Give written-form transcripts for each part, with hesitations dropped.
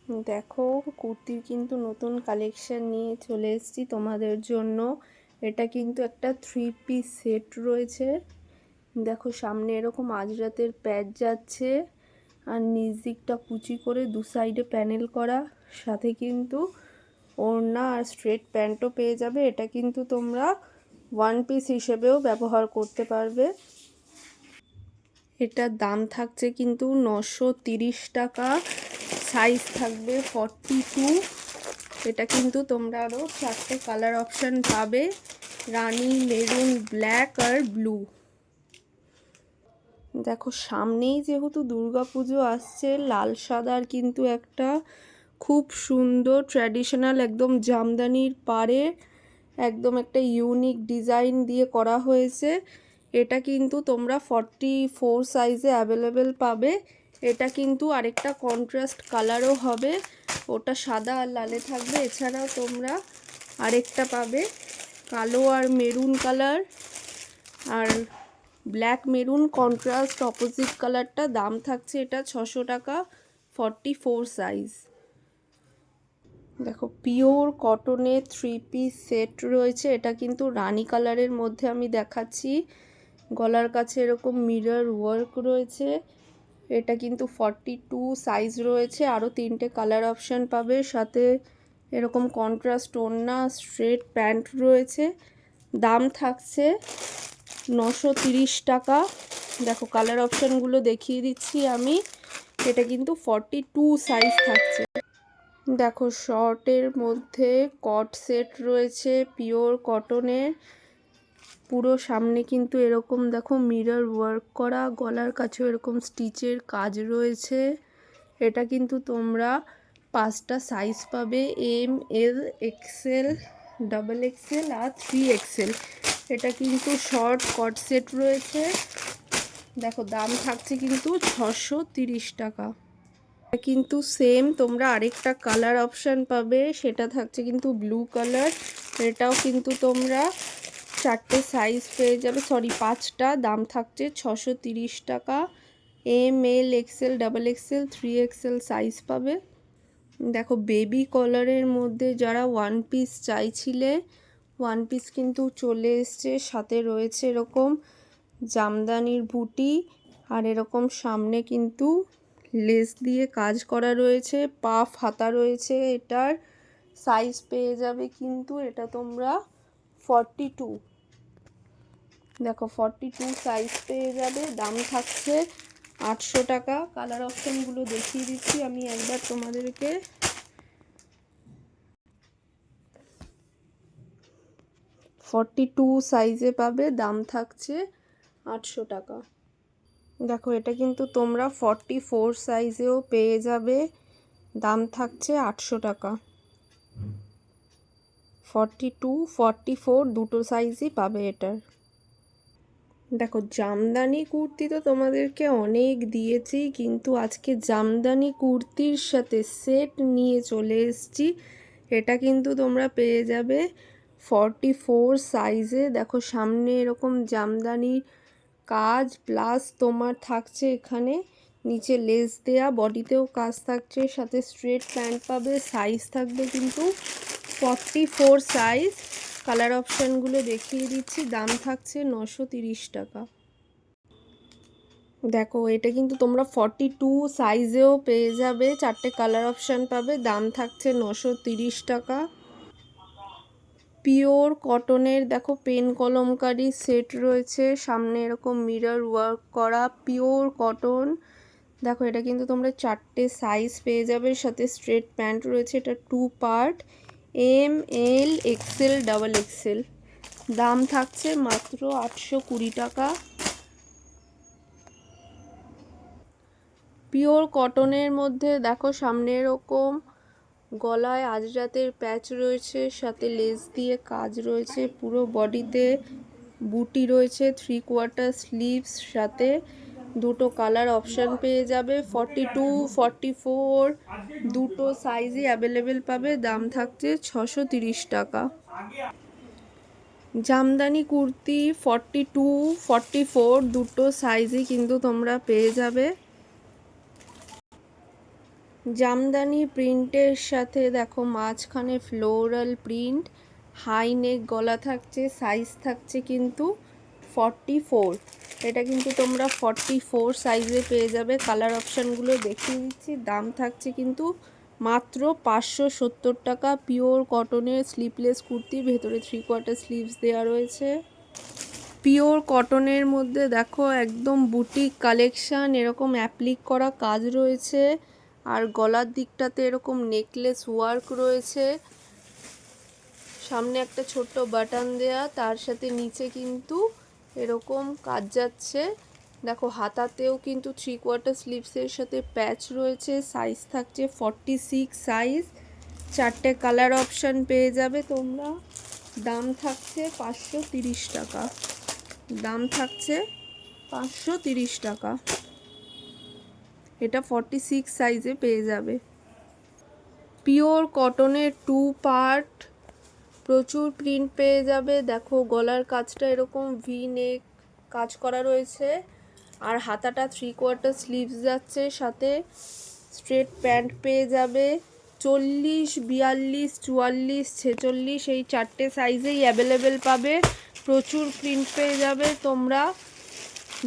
দেখো কুর্তির কিন্তু নতুন কালেকশন নিয়ে চলে এসেছি তোমাদের জন্য। এটা কিন্তু একটা 3 পিস সেট রয়েছে। দেখো সামনে এরকম আজরাতের প্যাচ যাচ্ছে, আর নিচ দিকটা কুচি করে দু সাইডে প্যানেল করা, সাথে কিন্তু ওড়না আর স্ট্রেট প্যান্টও পেয়ে যাবে। এটা কিন্তু তোমরা 1 পিস হিসেবেও ব্যবহার করতে পারবে। এটার দাম থাকছে কিন্তু 930 টাকা, সাইজ থাকবে 42। এটা কিন্তু তোমরা আরও 4টে কালার অপশান পাবে, রানি, মেরুন, ব্ল্যাক আর ব্লু। দেখো সামনেই যেহেতু দুর্গাপুজো আসছে, লাল সাদার কিন্তু একটা খুব সুন্দর ট্র্যাডিশনাল একদম জামদানির পাড়ে একদম একটা ইউনিক ডিজাইন দিয়ে করা হয়েছে। এটা কিন্তু তোমরা 44 সাইজে অ্যাভেলেবেল পাবে। এটা কিন্তু আরেকটা কন্ট্রাস্ট কালারও হবে, ওটা সাদা আর লালে থাকবে। এছাড়াও তোমরা আরেকটা পাবে কালো আর মেরুন কালার, আর ব্ল্যাক মেরুন কন্ট্রাস্ট অপোজিট কালারটা। দাম থাকছে এটা 600 টাকা, 44 সাইজ। দেখো পিওর কটনের 3 পিস সেট রয়েছে। এটা কিন্তু রানী কালারের মধ্যে আমি দেখাচ্ছি। গলার কাছে এরকম মিরর ওয়ার্ক রয়েছে। এটা কিন্তু 42 সাইজ রয়েছে। আরও 3টে কালার অপশান পাবে, সাথে এরকম কন্ট্রাস্ট ওড়না, স্ট্রেট প্যান্ট রয়েছে। দাম থাকছে 930 টাকা। দেখো কালার অপশানগুলো দেখিয়ে দিচ্ছি আমি। এটা কিন্তু 42 সাইজ থাকছে। দেখো শর্টের মধ্যে কট সেট রয়েছে পিওর কটনের, পুরো সামনে কিন্তু এরকম দেখো মিরর ওয়ার্ক করা, গলার কাছেও এরকম স্টিচের কাজ রয়েছে। এটা কিন্তু তোমরা 5টা সাইজ পাবে, M, L, XL, double Excel আর 3 এক্সেল। এটা কিন্তু শর্ট কট সেট রয়েছে। দেখো দাম থাকছে কিন্তু 630 টাকা। কিন্তু সেম তোমরা আরেকটা কালার অপশান পাবে, সেটা থাকছে কিন্তু ব্লু কালার। এটাও কিন্তু তোমরা 4টে সাইজ পেয়ে যাবে, সরি 5টা। দাম থাকছে 630 টাকা। M, L, XL, double XL, 3 XL size পাবে। দেখো বেবি কলারের মধ্যে যারা 1 পিস চাইছিলে, 1 পিস কিন্তু চলে এসছে। সাথে রয়েছে এরকম জামদানির বুটি, আর এরকম সামনে কিন্তু লেস দিয়ে কাজ করা রয়েছে, পাফ হাতা রয়েছে। এটার সাইজ পেয়ে যাবে কিন্তু এটা তোমরা 42। দেখো 42 সাইজ পেয়ে যাবে। দাম থাকছে 800 টাকা। কালার অপশানগুলো দেখিয়ে দিচ্ছি আমি একবার তোমাদেরকে। 42 সাইজে পাবে, দাম থাকছে 800 টাকা। দেখো এটা কিন্তু তোমরা 44 সাইজেও পেয়ে যাবে, দাম থাকছে 800 টাকা। 42, 44 দুটো সাইজই পাবে এটার। দেখো জামদানি কুর্তি তো তোমাদেরকে অনেক দিয়েছি, কিন্তু আজকে জামদানি কুর্তির সাথে সেট নিয়ে চলে এসেছি। এটা কিন্তু তোমরা পেয়ে যাবে 44 সাইজে। দেখো সামনে এরকম জামদানি কাজ, প্লাস তোমার থাকছে এখানে নিচে লেস দেয়া, বডিতেও কাজ থাকছে, সাথে স্ট্রেট প্যান্ট পাবে। সাইজ থাকবে কিন্তু 44 সাইজ। কালার অপশানগুলো দেখিয়ে দিচ্ছি। দাম থাকছে 930 টাকা। দেখো এটা কিন্তু তোমরা 42 সাইজেও পেয়ে যাবে, 4টে কালার অপশান পাবে। দাম থাকছে 930 টাকা। পিওর কটনের দেখো পেন কলমকারি সেট রয়েছে, সামনে এরকম মিরর ওয়ার্ক করা, পিওর কটন। দেখো এটা কিন্তু তোমরা 4টে সাইজ পেয়ে যাবে, সাথে স্ট্রেট প্যান্ট রয়েছে। এটা 2 part, M, L, XL, double Excel. দাম থাকছে মাত্র 820 টাকা। পিওর কটনের মধ্যে দেখো সামনে এরকম গলায় আজরাতের প্যাচ রয়েছে, সাথে লেস দিয়ে কাজ রয়েছে, পুরো বডিতে বুটি রয়েছে, 3/4 স্লিভস, সাথে দুটো কালার অপশান পেয়ে যাবে। 42, 44 দুটো সাইজই অ্যাভেলেবেল পাবে। দাম থাকছে 630 টাকা। জামদানি কুর্তি 42, 44 দুটো সাইজই কিন্তু তোমরা পেয়ে যাবে। জামদানি প্রিন্টের সাথে দেখো মাঝখানে ফ্লোরাল প্রিন্ট, হাই নেক গলা থাকছে, সাইজ থাকছে কিন্তু 44। এটা কিন্তু তোমরা 44 সাইজে পেয়ে যাবে। কালার অপশানগুলো দেখিয়ে দিচ্ছি। দাম থাকছে কিন্তু মাত্র 570 টাকা। পিওর কটনের স্লিভলেস কুর্তি, ভেতরে 3/4 স্লিভস দেওয়া রয়েছে। পিওর কটনের মধ্যে দেখো একদম বুটিক কালেকশান, এরকম অ্যাপ্লিক করা কাজ রয়েছে, আর গলার দিকটাতে এরকম নেকলেস ওয়ার্ক রয়েছে, সামনে একটা ছোট্ট বাটন দেয়া, তার সাথে নিচে কিন্তু এরকম কাজ যাচ্ছে। দেখো হাতাতেও কিন্তু 3/4 স্লিভসের সাথে প্যাচ রয়েছে। সাইজ থাকছে 46 সাইজ। 4টে কালার অপশান পেয়ে যাবে তোমরা। দাম থাকছে 530 টাকা। দাম থাকছে 530 টাকা। এটা 46 সাইজে পেয়ে যাবে। পিওর কটনের 2 পার্ট, প্রচুর প্রিন্ট পেয়ে যাবে। দেখো গলার কাজটা এরকম ভি নেক কাজ করা রয়েছে, আর হাতাটা 3/4 স্লিভস যাচ্ছে, সাথে স্ট্রেট প্যান্ট পেয়ে যাবে। 40, 42, 44, 46 এই 4টে সাইজেই অ্যাভেলেবেল পাবে। প্রচুর প্রিন্ট পেয়ে যাবে তোমরা।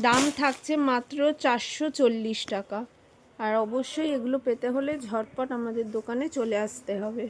দাম থাকছে মাত্র 440 টাকা। আর অবশ্যই এগুলো পেতে হলে ঝটপট আমাদের দোকানে চলে আসতে হবে।